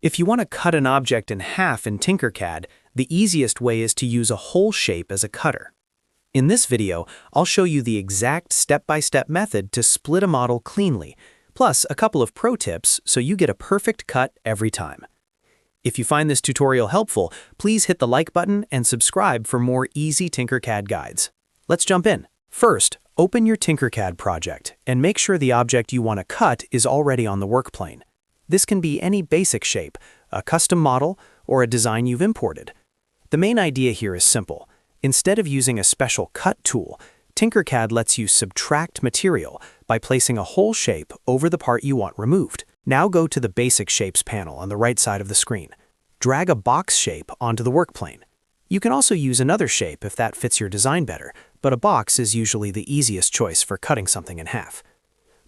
If you want to cut an object in half in Tinkercad, the easiest way is to use a whole shape as a cutter. In this video, I'll show you the exact step-by-step method to split a model cleanly, plus a couple of pro tips so you get a perfect cut every time. If you find this tutorial helpful, please hit the like button and subscribe for more easy Tinkercad guides. Let's jump in. First, open your Tinkercad project and make sure the object you want to cut is already on the work plane. This can be any basic shape, a custom model, or a design you've imported. The main idea here is simple. Instead of using a special cut tool, Tinkercad lets you subtract material by placing a whole shape over the part you want removed. Now go to the Basic Shapes panel on the right side of the screen. Drag a box shape onto the work plane. You can also use another shape if that fits your design better, but a box is usually the easiest choice for cutting something in half.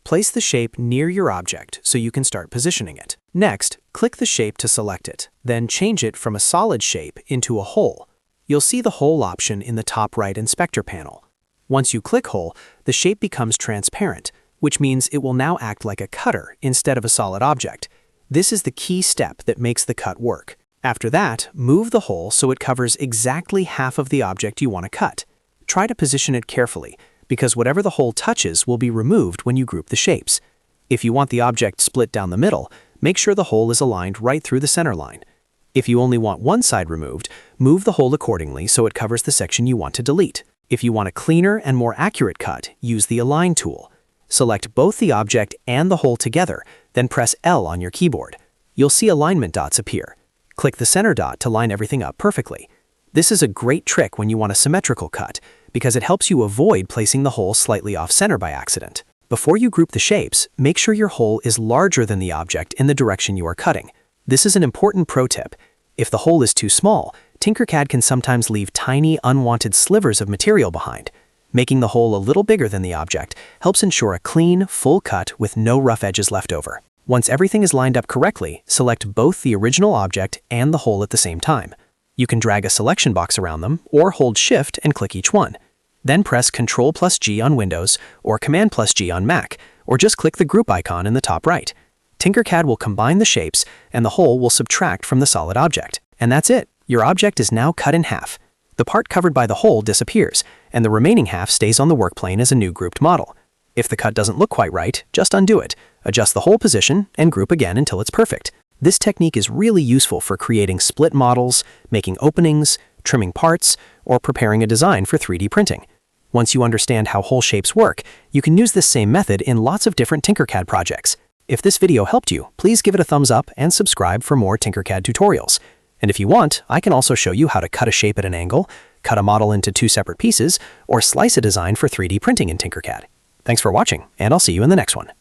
Place the shape near your object so you can start positioning it. Next, click the shape to select it, then change it from a solid shape into a hole. You'll see the hole option in the top right inspector panel. Once you click hole, the shape becomes transparent, which means it will now act like a cutter instead of a solid object. This is the key step that makes the cut work. After that, move the hole so it covers exactly half of the object you want to cut. Try to position it carefully, because whatever the hole touches will be removed when you group the shapes. If you want the object split down the middle, make sure the hole is aligned right through the center line. If you only want one side removed, move the hole accordingly so it covers the section you want to delete. If you want a cleaner and more accurate cut, use the Align tool. Select both the object and the hole together, then press L on your keyboard. You'll see alignment dots appear. Click the center dot to line everything up perfectly. This is a great trick when you want a symmetrical cut, because it helps you avoid placing the hole slightly off-center by accident. Before you group the shapes, make sure your hole is larger than the object in the direction you are cutting. This is an important pro tip. If the hole is too small, Tinkercad can sometimes leave tiny, unwanted slivers of material behind. Making the hole a little bigger than the object helps ensure a clean, full cut with no rough edges left over. Once everything is lined up correctly, select both the original object and the hole at the same time. You can drag a selection box around them, or hold Shift and click each one. Then press Ctrl+G on Windows, or Command+G on Mac, or just click the group icon in the top right. Tinkercad will combine the shapes, and the hole will subtract from the solid object. And that's it. Your object is now cut in half. The part covered by the hole disappears, and the remaining half stays on the work plane as a new grouped model. If the cut doesn't look quite right, just undo it, adjust the hole position, and group again until it's perfect. This technique is really useful for creating split models, making openings, trimming parts, or preparing a design for 3D printing. Once you understand how hole shapes work, you can use this same method in lots of different Tinkercad projects. If this video helped you, please give it a thumbs up and subscribe for more Tinkercad tutorials. And if you want, I can also show you how to cut a shape at an angle, cut a model into 2 separate pieces, or slice a design for 3D printing in Tinkercad. Thanks for watching, and I'll see you in the next one.